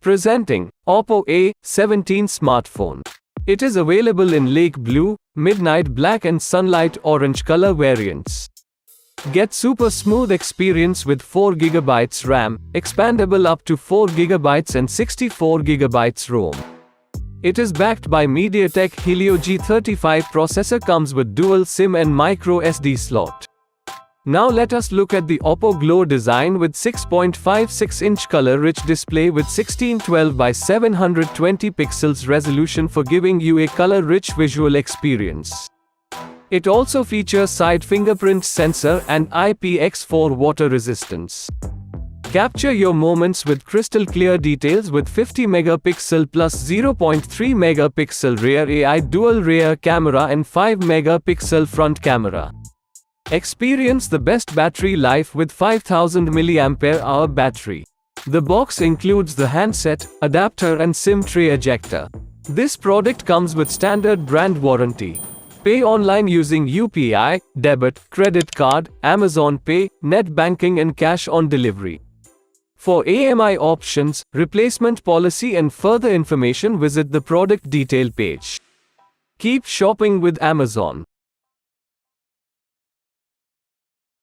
Presenting Oppo A17 smartphone. It is available in Lake Blue, Midnight Black and Sunlight Orange color variants. Get super smooth experience with 4GB RAM, expandable up to 4GB and 64GB ROM. It is backed by MediaTek Helio G35 processor, comes with dual SIM and micro SD slot. Now let us look at the Oppo Glow design with 6.56-inch color-rich display with 1612 by 720 pixels resolution for giving you a color-rich visual experience. It also features side fingerprint sensor and IPX4 water resistance. Capture your moments with crystal clear details with 50 megapixel plus 0.3 megapixel rear AI dual rear camera and 5 megapixel front camera. Experience the best battery life with 5000 mAh battery. The box includes the handset, adapter and SIM tray ejector. This product comes with standard brand warranty. Pay online using UPI, debit, credit card, Amazon Pay, net banking and cash on delivery. For AMI options, replacement policy and further information, visit the product detail page. Keep shopping with Amazon.